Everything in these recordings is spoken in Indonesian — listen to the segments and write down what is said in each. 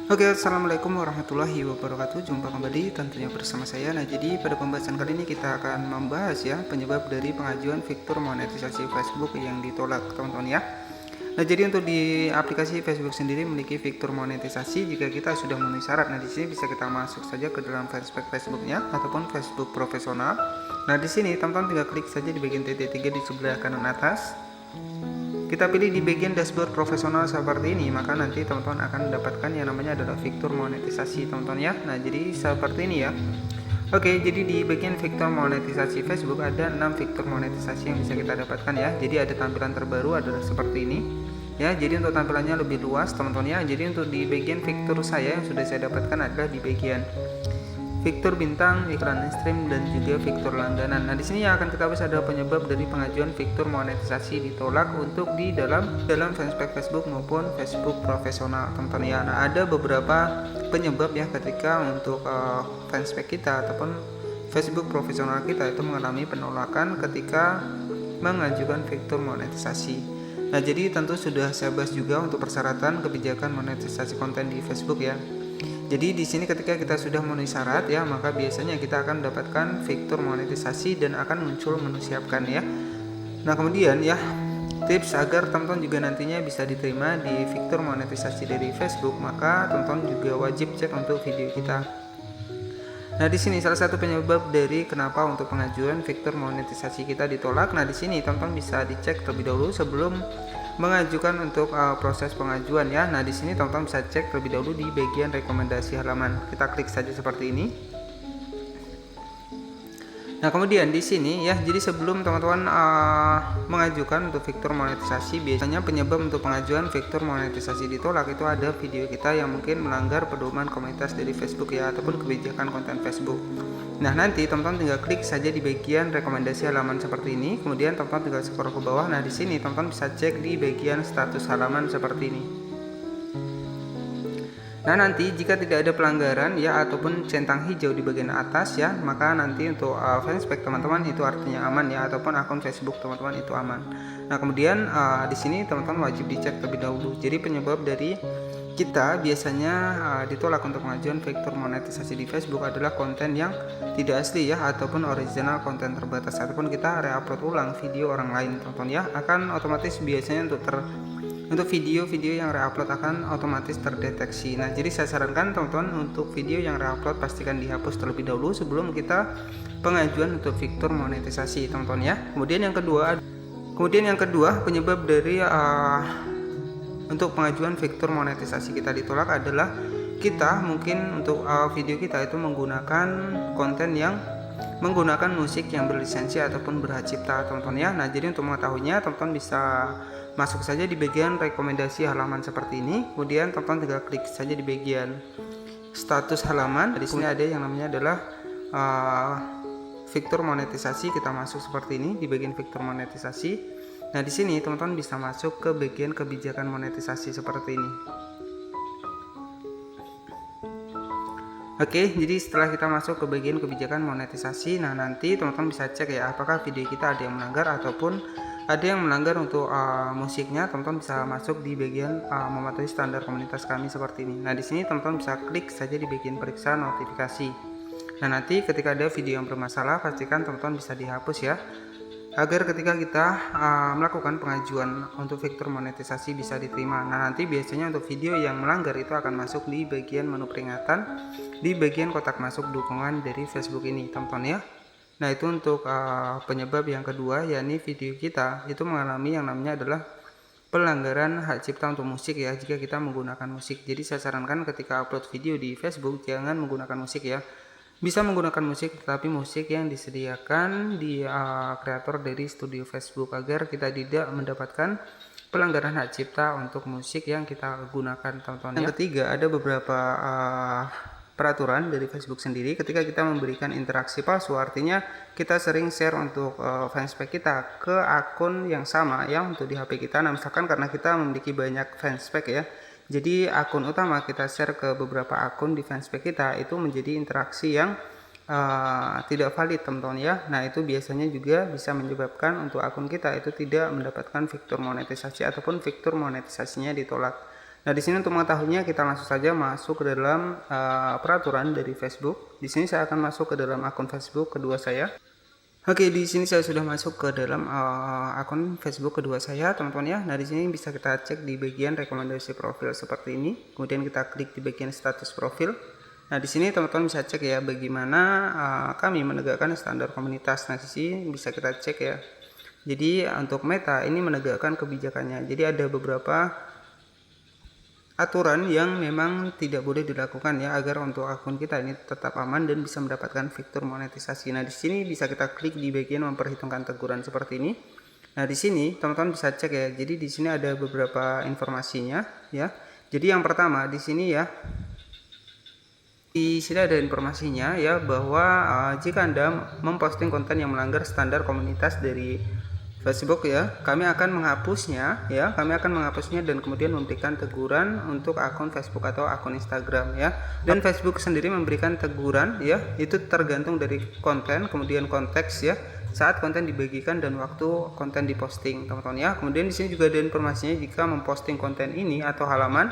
Oke, assalamualaikum warahmatullahi wabarakatuh. Jumpa kembali tentunya bersama saya. Nah, jadi pada pembahasan kali ini kita akan membahas ya penyebab dari pengajuan fitur monetisasi Facebook yang ditolak, teman-teman ya. Nah, jadi untuk di aplikasi Facebook sendiri memiliki fitur monetisasi jika kita sudah memenuhi syarat. Nah, di sini bisa kita masuk saja ke dalam fanspage Facebooknya ataupun Facebook profesional. Nah, di sini teman-teman tinggal klik saja di bagian titik 3 di sebelah kanan atas. Kita pilih di bagian dashboard profesional seperti ini, maka nanti teman-teman akan mendapatkan yang namanya adalah fitur monetisasi, teman-teman ya. Nah, jadi seperti ini ya. Oke, jadi di bagian fitur monetisasi Facebook ada 6 fitur monetisasi yang bisa kita dapatkan ya. Jadi ada tampilan terbaru adalah seperti ini. Ya, jadi untuk tampilannya lebih luas, teman-teman ya. Jadi untuk di bagian fitur saya yang sudah saya dapatkan adalah di bagian fitur bintang, iklan stream, dan juga fitur langganan. Nah, di sini yang akan kita bahas adalah penyebab dari pengajuan fitur monetisasi ditolak untuk di dalam fanspage Facebook maupun Facebook profesional, teman-teman ya. Nah, ada beberapa penyebab ya ketika untuk fanspage kita ataupun Facebook profesional kita itu mengalami penolakan ketika mengajukan fitur monetisasi. Nah, jadi tentu sudah saya bahas juga untuk persyaratan kebijakan monetisasi konten di Facebook ya. Jadi di sini ketika kita sudah memenuhi syarat ya, maka biasanya kita akan mendapatkan fitur monetisasi dan akan muncul menu siapkan ya. Nah, kemudian ya, tips agar teman-teman juga nantinya bisa diterima di fitur monetisasi dari Facebook, maka teman-teman juga wajib cek untuk video kita. Nah, di sini salah satu penyebab dari kenapa untuk pengajuan fitur monetisasi kita ditolak. Nah, di sini teman-teman bisa dicek terlebih dahulu sebelum mengajukan untuk proses pengajuan ya. Nah, di sini teman-teman bisa cek terlebih dahulu di bagian rekomendasi halaman. Kita klik saja seperti ini. Nah, kemudian di sini ya, jadi sebelum teman-teman mengajukan untuk fitur monetisasi, biasanya penyebab untuk pengajuan fitur monetisasi ditolak itu ada video kita yang mungkin melanggar pedoman komunitas dari Facebook ya, ataupun kebijakan konten Facebook. Nah, nanti teman-teman tinggal klik saja di bagian rekomendasi halaman seperti ini, kemudian teman-teman tinggal scroll ke bawah. Nah, di sini teman-teman bisa cek di bagian status halaman seperti ini. Nah, nanti jika tidak ada pelanggaran ya ataupun centang hijau di bagian atas ya, maka nanti untuk fanspage teman-teman itu artinya aman ya, ataupun akun Facebook teman-teman itu aman. Nah, kemudian di sini teman-teman wajib dicek terlebih dahulu. Jadi penyebab dari kita biasanya ditolak untuk pengajuan fitur monetisasi di Facebook adalah konten yang tidak asli ya, ataupun original konten terbatas, ataupun kita re-upload ulang video orang lain, teman-teman ya, akan otomatis biasanya untuk video-video yang re-upload akan otomatis terdeteksi. Nah, jadi saya sarankan teman-teman untuk video yang re-upload pastikan dihapus terlebih dahulu sebelum kita pengajuan untuk fitur monetisasi, teman-teman ya. Kemudian yang kedua penyebab dari untuk pengajuan fitur monetisasi kita ditolak adalah kita mungkin untuk video kita itu menggunakan konten yang menggunakan musik yang berlisensi ataupun berhak cipta, teman-teman ya. Nah, jadi untuk mengetahuinya teman-teman bisa masuk saja di bagian rekomendasi halaman seperti ini, kemudian teman-teman tinggal klik saja di bagian status halaman. Di sini ada yang namanya adalah fitur monetisasi. Kita masuk seperti ini di bagian fitur monetisasi. Nah, di sini teman-teman bisa masuk ke bagian kebijakan monetisasi seperti ini. Oke, jadi setelah kita masuk ke bagian kebijakan monetisasi, nah nanti teman-teman bisa cek ya apakah video kita ada yang melanggar ataupun ada yang melanggar untuk musiknya. Teman-teman bisa masuk di bagian mematuhi standar komunitas kami seperti ini. Nah, di sini teman-teman bisa klik saja di bagian periksa notifikasi. Nah, nanti ketika ada video yang bermasalah pastikan teman-teman bisa dihapus ya, agar ketika kita melakukan pengajuan untuk fitur monetisasi bisa diterima. Nah, nanti biasanya untuk video yang melanggar itu akan masuk di bagian menu peringatan di bagian kotak masuk dukungan dari Facebook ini, teman-teman ya. Nah, itu untuk penyebab yang kedua, yakni video kita itu mengalami yang namanya adalah pelanggaran hak cipta untuk musik ya, jika kita menggunakan musik. Jadi saya sarankan ketika upload video di Facebook jangan menggunakan musik ya. Bisa menggunakan musik, tetapi musik yang disediakan di kreator dari studio Facebook, agar kita tidak mendapatkan pelanggaran hak cipta untuk musik yang kita gunakan, teman-teman. Yang ketiga, ada beberapa peraturan dari Facebook sendiri ketika kita memberikan interaksi palsu, artinya kita sering share untuk fanspage kita ke akun yang sama ya untuk di HP kita. Nah, misalkan karena kita memiliki banyak fanspage ya, jadi akun utama kita share ke beberapa akun di fanspage kita, itu menjadi interaksi yang tidak valid, teman-teman ya. Nah, itu biasanya juga bisa menyebabkan untuk akun kita itu tidak mendapatkan fitur monetisasi ataupun fitur monetisasinya ditolak. Nah, di sini untuk mengetahuinya kita langsung saja masuk ke dalam peraturan dari Facebook. Di sini saya akan masuk ke dalam akun Facebook kedua saya. Oke, di sini saya sudah masuk ke dalam akun Facebook kedua saya, teman-teman ya. Nah, di sini bisa kita cek di bagian rekomendasi profil seperti ini. Kemudian kita klik di bagian status profil. Nah, di sini teman-teman bisa cek ya bagaimana kami menegakkan standar komunitas. Nah, di sini bisa kita cek ya. Jadi untuk Meta ini menegakkan kebijakannya. Jadi ada beberapa aturan yang memang tidak boleh dilakukan ya, agar untuk akun kita ini tetap aman dan bisa mendapatkan fitur monetisasi. Nah, di sini bisa kita klik di bagian memperhitungkan teguran seperti ini. Nah, di sini teman-teman bisa cek ya. Jadi di sini ada beberapa informasinya ya. Jadi yang pertama di sini ya. Di sini ada informasinya ya, bahwa jika Anda memposting konten yang melanggar standar komunitas dari Facebook ya, kami akan menghapusnya dan kemudian memberikan teguran untuk akun Facebook atau akun Instagram ya. Dan Facebook sendiri memberikan teguran ya, itu tergantung dari konten, kemudian konteks ya, saat konten dibagikan dan waktu konten diposting, teman-teman ya. Kemudian di sini juga ada informasinya, jika memposting konten ini atau halaman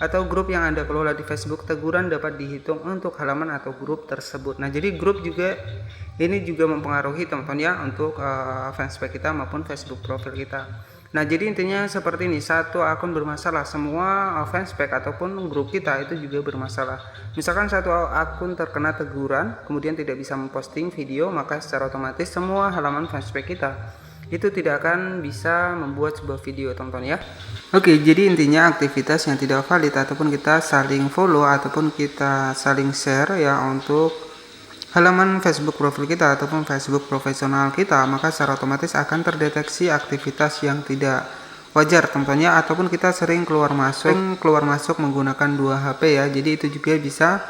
atau grup yang Anda kelola di Facebook, teguran dapat dihitung untuk halaman atau grup tersebut. Nah, jadi grup juga ini juga mempengaruhi teman-teman ya untuk fanspage kita maupun Facebook profil kita. Nah, jadi intinya seperti ini, satu akun bermasalah, semua fanspage ataupun grup kita itu juga bermasalah. Misalkan satu akun terkena teguran, kemudian tidak bisa memposting video, maka secara otomatis semua halaman fanspage kita itu tidak akan bisa membuat sebuah video, teman-teman ya. Oke, jadi intinya aktivitas yang tidak valid ataupun kita saling follow ataupun kita saling share ya untuk halaman Facebook profil kita ataupun Facebook profesional kita, maka secara otomatis akan terdeteksi aktivitas yang tidak wajar, teman-teman ya. Ataupun kita sering keluar masuk menggunakan 2 HP ya, jadi itu juga bisa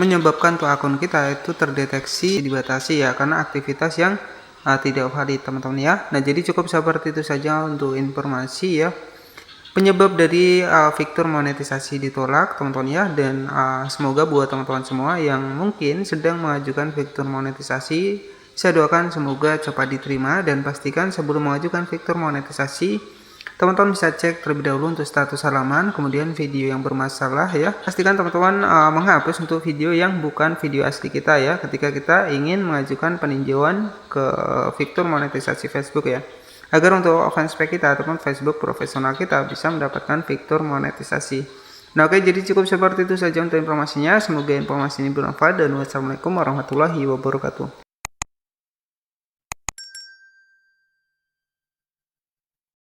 menyebabkan tuh akun kita itu terdeteksi dibatasi ya, karena aktivitas yang tidak valid, teman-teman ya. Nah, jadi cukup seperti itu saja untuk informasi ya, penyebab dari fitur monetisasi ditolak, teman-teman ya. Dan semoga buat teman-teman semua yang mungkin sedang mengajukan fitur monetisasi, saya doakan semoga cepat diterima. Dan pastikan sebelum mengajukan fitur monetisasi, teman-teman bisa cek terlebih dahulu untuk status halaman, kemudian video yang bermasalah ya. Pastikan teman-teman menghapus untuk video yang bukan video asli kita ya, ketika kita ingin mengajukan peninjauan ke fitur monetisasi Facebook ya, agar untuk fanspage kita ataupun Facebook profesional kita bisa mendapatkan fitur monetisasi. Nah, oke, jadi cukup seperti itu saja untuk informasinya. Semoga informasi ini bermanfaat dan wassalamualaikum warahmatullahi wabarakatuh.